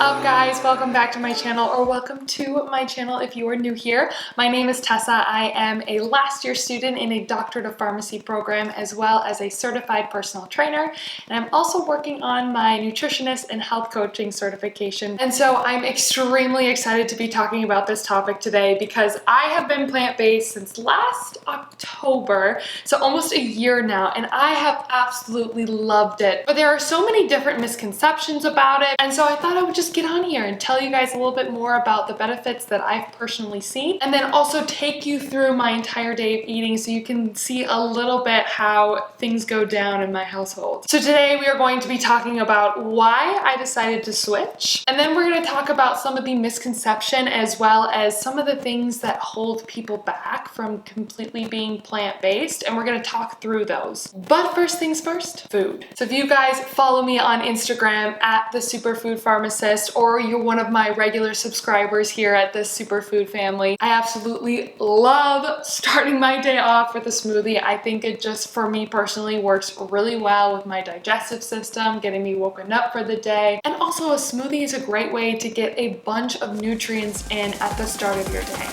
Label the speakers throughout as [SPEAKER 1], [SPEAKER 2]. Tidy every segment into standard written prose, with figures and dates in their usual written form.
[SPEAKER 1] up, guys? Welcome back to my channel, or welcome to my channel if you are new here. My name is Tessa. I am a last year student in a Doctorate of Pharmacy program, as well as a certified personal trainer. And I'm also working on my nutritionist and health coaching certification. And so I'm extremely excited to be talking about this topic today because I have been plant-based since last October, so almost a year now, and I have absolutely loved it. But there are so many different misconceptions about it, and so I thought I would just get on here and tell you guys a little bit more about the benefits that I've personally seen, and then also take you through my entire day of eating so you can see a little bit how things go down in my household. So today we are going to be talking about why I decided to switch, and then we're going to talk about some of the misconception as well as some of the things that hold people back from completely being plant-based, and we're going to talk through those. But first things first, food. So if you guys follow me on Instagram at the Superfood Pharmacist, or you're one of my regular subscribers here at this Superfood family, I absolutely love starting my day off with a smoothie. I think it just, for me personally, works really well with my digestive system, getting me woken up for the day. And also a smoothie is a great way to get a bunch of nutrients in at the start of your day.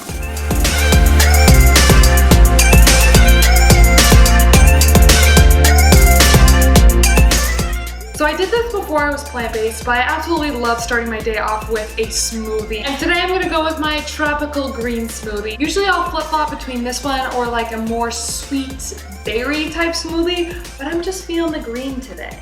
[SPEAKER 1] So I did this before I was plant-based, but I absolutely love starting my day off with a smoothie. And today I'm gonna go with my tropical green smoothie. Usually I'll flip-flop between this one or like a more sweet berry type smoothie, but I'm just feeling the green today.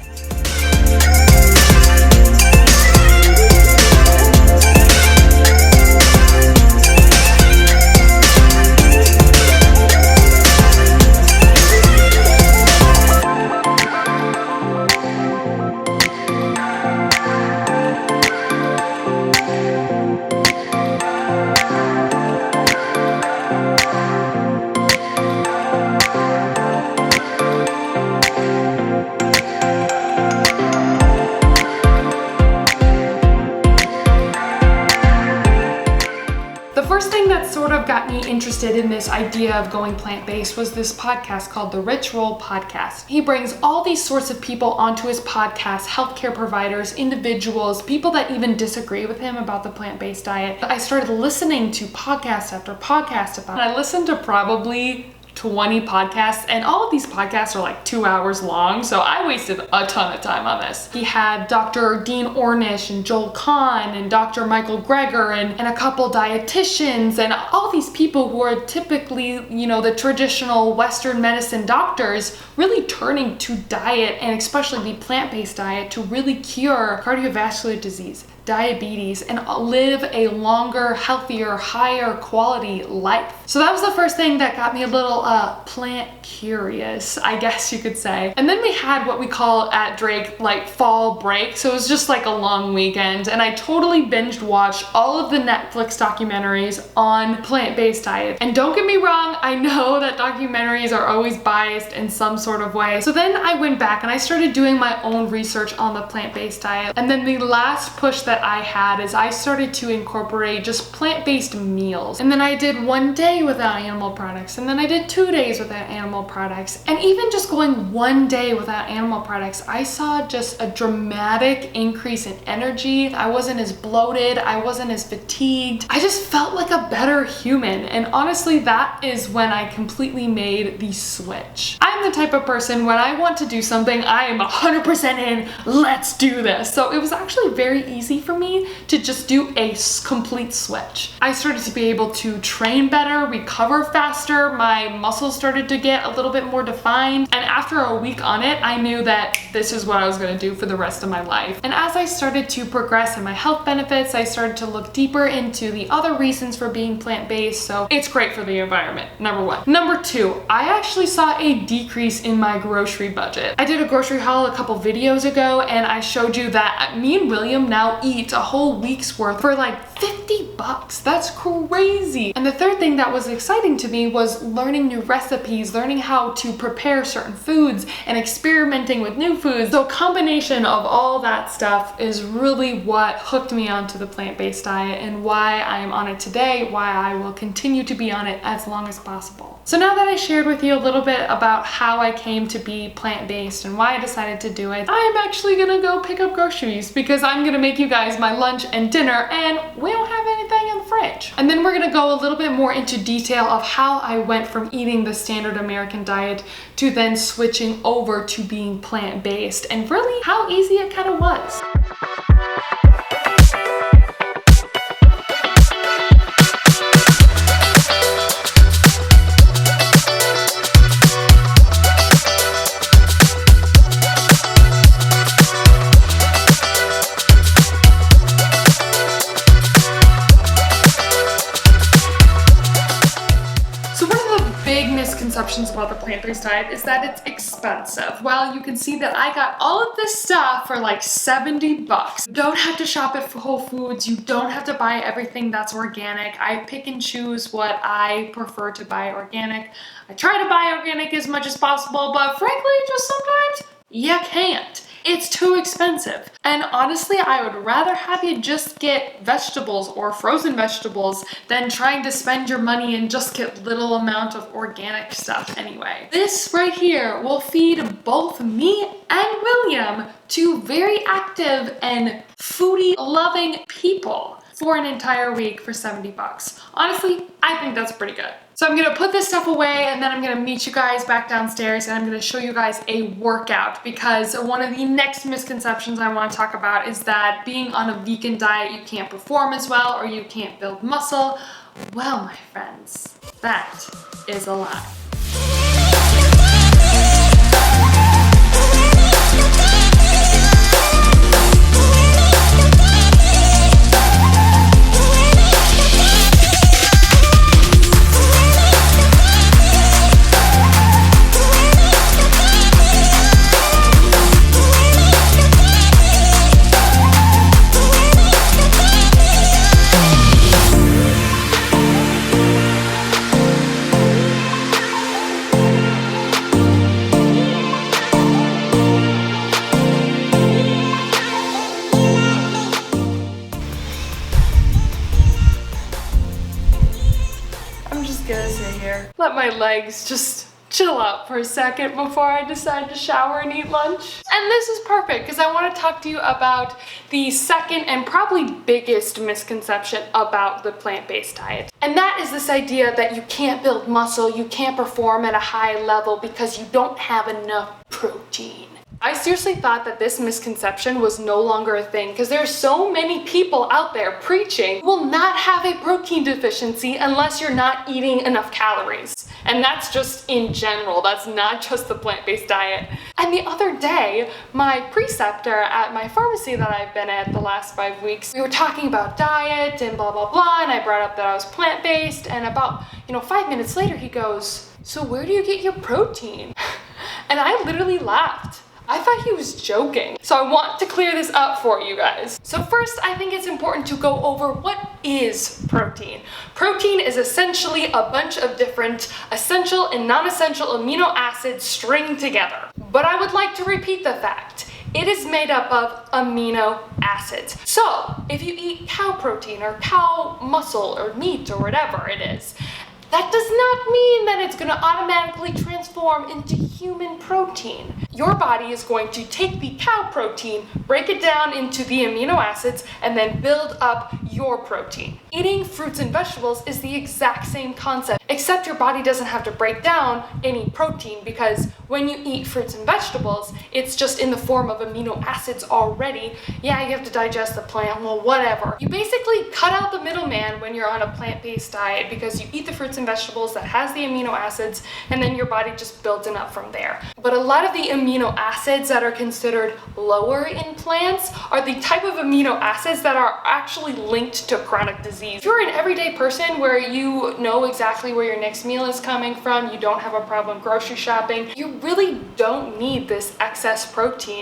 [SPEAKER 1] Got me interested in this idea of going plant-based was this podcast called the Rich Roll Podcast. He brings all these sorts of people onto his podcast, healthcare providers, individuals, people that even disagree with him about the plant-based diet. I started listening to podcast after podcast about it. I listened to probably 20 podcasts, and all of these podcasts are like 2 hours long, so I wasted a ton of time on this. He had Dr. Dean Ornish and Joel Kahn and Dr. Michael Greger and a couple dietitians and all these people who are typically, you know, the traditional Western medicine doctors really turning to diet, and especially the plant-based diet, to really cure cardiovascular disease, diabetes, and live a longer, healthier, higher quality life. So that was the first thing that got me a little plant curious, I guess you could say. And then we had what we call at Drake like fall break. So it was just like a long weekend, and I totally binged watched all of the Netflix documentaries on plant-based diet. And don't get me wrong, I know that documentaries are always biased in some sort of way. So then I went back and I started doing my own research on the plant-based diet. And then the last push that I had is I started to incorporate just plant-based meals. And then I did 1 day without animal products, and then I did 2 days without animal products. And even just going 1 day without animal products, I saw just a dramatic increase in energy. I wasn't as bloated, I wasn't as fatigued. I just felt like a better human. And honestly, that is when I completely made the switch. I'm the type of person, when I want to do something, I am 100% in, let's do this. So it was actually very easy for me to just do a complete switch. I started to be able to train better, recover faster, my muscles started to get a little bit more defined, and after a week on it, I knew that this is what I was going to do for the rest of my life. And as I started to progress in my health benefits, I started to look deeper into the other reasons for being plant-based. So it's great for the environment, number one. Number two, I actually saw a decrease in my grocery budget. I did a grocery haul a couple videos ago, and I showed you that me and William now eat a whole week's worth for like $50. That's crazy. And the third thing that was exciting to me was learning learning new recipes, learning how to prepare certain foods, and experimenting with new foods. So a combination of all that stuff is really what hooked me onto the plant-based diet and why I am on it today, why I will continue to be on it as long as possible. So now that I shared with you a little bit about how I came to be plant-based and why I decided to do it, I'm actually gonna go pick up groceries because I'm gonna make you guys my lunch and dinner, and we don't have anything in the fridge. And then we're gonna go a little bit more into detail of how I went from eating the standard American diet to then switching over to being plant-based, and really how easy it kind of was. Misconceptions about the plant-based diet is that it's expensive. Well, you can see that I got all of this stuff for like 70 bucks. You don't have to shop at Whole Foods. You don't have to buy everything that's organic. I pick and choose what I prefer to buy organic. I try to buy organic as much as possible, but frankly, just sometimes you can't. It's too expensive. And honestly, I would rather have you just get vegetables or frozen vegetables than trying to spend your money and just get little amount of organic stuff anyway. This right here will feed both me and William, two very active and foodie loving people, for an entire week for 70 bucks. Honestly, I think that's pretty good. So I'm gonna put this stuff away and then I'm gonna meet you guys back downstairs and I'm gonna show you guys a workout, because one of the next misconceptions I wanna talk about is that being on a vegan diet, you can't perform as well or you can't build muscle. Well, my friends, that is a lie. Let my legs just chill out for a second before I decide to shower and eat lunch. And this is perfect because I want to talk to you about the second and probably biggest misconception about the plant-based diet. And that is this idea that you can't build muscle, you can't perform at a high level because you don't have enough protein. I seriously thought that this misconception was no longer a thing because there are so many people out there preaching you will not have a protein deficiency unless you're not eating enough calories. And that's just in general, that's not just the plant-based diet. And the other day, my preceptor at my pharmacy that I've been at the last 5 weeks, we were talking about diet and blah, blah, blah, and I brought up that I was plant-based, and about, 5 minutes later he goes, "So where do you get your protein?" And I literally laughed. I thought he was joking. So I want to clear this up for you guys. So first, I think it's important to go over what is protein. Protein is essentially a bunch of different essential and non-essential amino acids stringed together. But I would like to repeat the fact. It is made up of amino acids. So if you eat cow protein or cow muscle or meat or whatever it is, that does not mean that it's going to automatically transform into human protein. Your body is going to take the cow protein, break it down into the amino acids, and then build up your protein. Eating fruits and vegetables is the exact same concept, except your body doesn't have to break down any protein because when you eat fruits and vegetables, it's just in the form of amino acids already. Yeah, you have to digest the plant, well, whatever. You basically cut out the middleman when you're on a plant-based diet because you eat the fruits and vegetables that has the amino acids, and then your body just builds it up from there. But a lot of the amino acids that are considered lower in plants are the type of amino acids that are actually linked to chronic disease. If you're an everyday person where you know exactly where your next meal is coming from, you don't have a problem grocery shopping, you really don't need this excess protein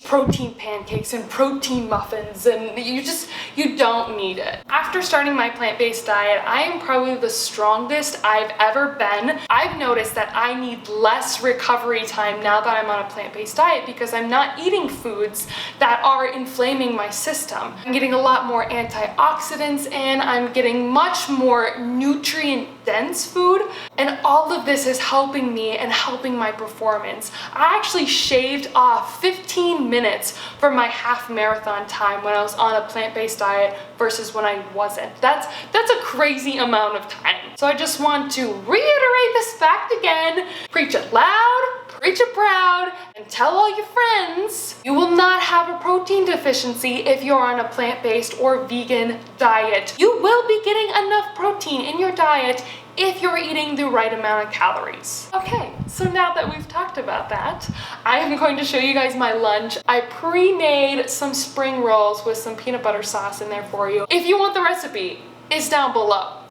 [SPEAKER 1] pancakes and protein muffins, and you don't need it. After starting my plant-based diet, I am probably the strongest I've ever been. I've noticed that I need less recovery time now that I'm on a plant-based diet because I'm not eating foods that are inflaming my system. I'm getting a lot more antioxidants in, I'm getting much more nutrient-dense food, and all of this is helping me and helping my performance. I actually shaved off 15 minutes from my half marathon time when I was on a plant-based diet versus when I wasn't. That's a crazy amount of time. So I just want to reiterate this fact again. Preach it loud, preach it proud, and tell all your friends you will not have a protein deficiency if you're on a plant-based or vegan diet. You will be getting enough protein in your diet if you're eating the right amount of calories. Okay, so now that we've talked about that, I am going to show you guys my lunch. I pre-made some spring rolls with some peanut butter sauce in there for you. If you want the recipe, it's down below.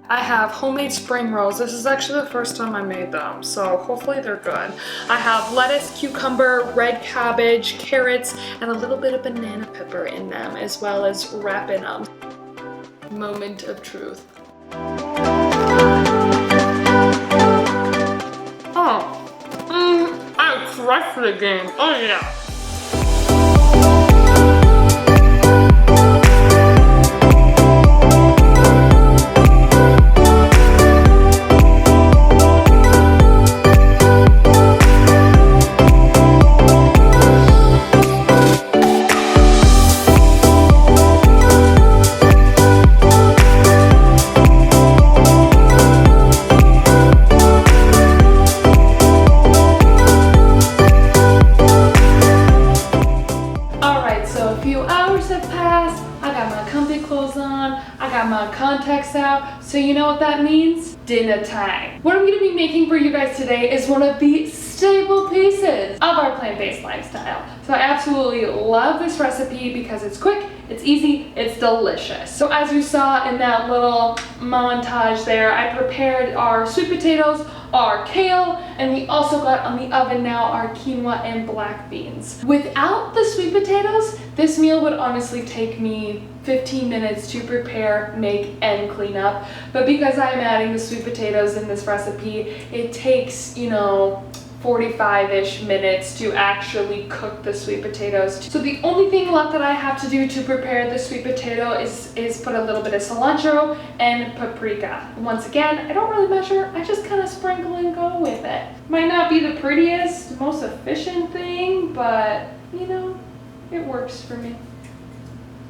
[SPEAKER 1] I have homemade spring rolls. This is actually the first time I made them, so hopefully they're good. I have lettuce, cucumber, red cabbage, carrots, and a little bit of banana pepper in them, as well as wrapping them. Moment of truth. I crushed the game. Oh yeah. Contacts out, so you know what that means? Dinner time. What I'm going to be making for you guys today is one of the staple pieces of our plant-based lifestyle. So I absolutely love this recipe because it's quick, it's easy, it's delicious. So as you saw in that little montage there, I prepared our sweet potatoes, our kale, and we also got on the oven now our quinoa and black beans. Without the sweet potatoes, this meal would honestly take me 15 minutes to prepare, make, and clean up. But because I'm adding the sweet potatoes in this recipe, it takes, 45-ish minutes to actually cook the sweet potatoes. So the only thing left that I have to do to prepare the sweet potato is put a little bit of cilantro and paprika. Once again, I don't really measure, I just kind of sprinkle and go with it. Might not be the prettiest, most efficient thing, but it works for me.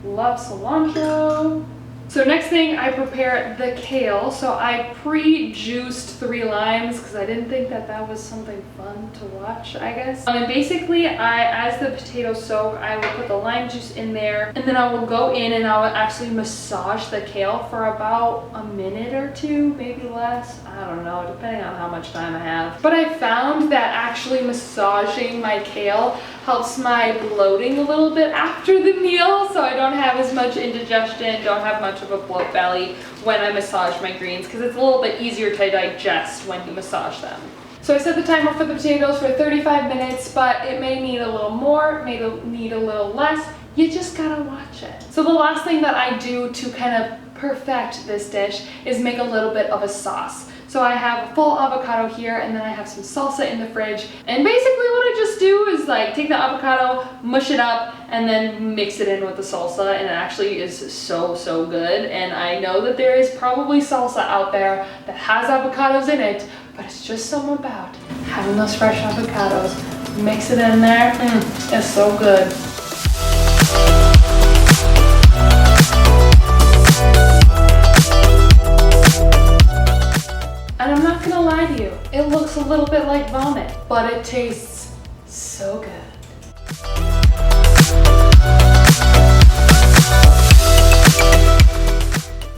[SPEAKER 1] Love cilantro. So next thing, I prepare the kale. So I pre-juiced 3 limes because I didn't think that was something fun to watch, I guess. And basically, as the potatoes soak, I will put the lime juice in there, and then I will go in and I will actually massage the kale for about a minute or 2, maybe less. I don't know, depending on how much time I have. But I found that actually massaging my kale helps my bloating a little bit after the meal, so I don't have as much indigestion, don't have much of a bloat belly when I massage my greens, because it's a little bit easier to digest when you massage them. So I set the timer for the potatoes for 35 minutes, but it may need a little more, it may need a little less. You just gotta watch it. So the last thing that I do to kind of perfect this dish is make a little bit of a sauce. So I have a full avocado here, and then I have some salsa in the fridge. And basically what I just do is take the avocado, mush it up, and then mix it in with the salsa, and it actually is so good. And I know that there is probably salsa out there that has avocados in it, but it's just something about having those fresh avocados. Mix it in there, it's so good. And I'm not gonna lie to you, it looks a little bit like vomit, but it tastes so good.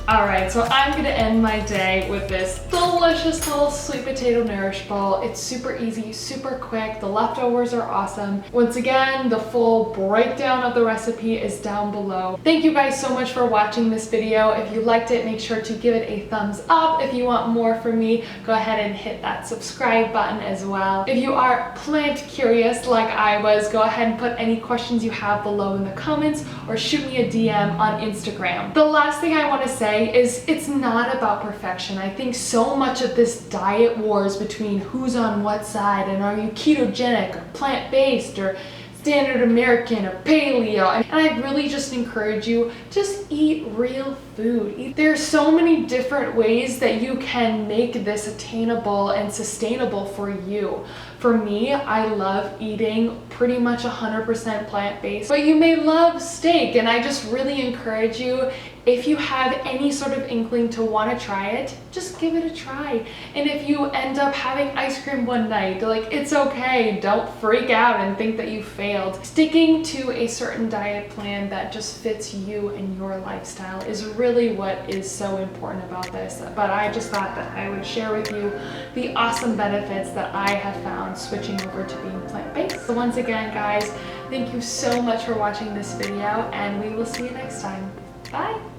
[SPEAKER 1] Alright, so I'm gonna end my day with this delicious delicious little sweet potato nourish bowl. It's super easy, super quick. The leftovers are awesome. Once again, the full breakdown of the recipe is down below. Thank you guys so much for watching this video. If you liked it, make sure to give it a thumbs up. If you want more from me, go ahead and hit that subscribe button as well. If you are plant curious like I was, go ahead and put any questions you have below in the comments or shoot me a DM on Instagram. The last thing I want to say is it's not about perfection. I think so much of this diet wars between who's on what side and are you ketogenic or plant-based or standard American or paleo, and I really just encourage you, just eat real food. There's so many different ways that you can make this attainable and sustainable for you. For me, I love eating pretty much 100% plant-based, but you may love steak, and I just really encourage you, if you have any sort of inkling to want to try it, just give it a try. And if you end up having ice cream one night, like, it's okay. Don't freak out and think that you failed. Sticking to a certain diet plan that just fits you and your lifestyle is really what is so important about this. But I just thought that I would share with you the awesome benefits that I have found switching over to being plant-based. So once again, guys, thank you so much for watching this video, and we will see you next time. Bye!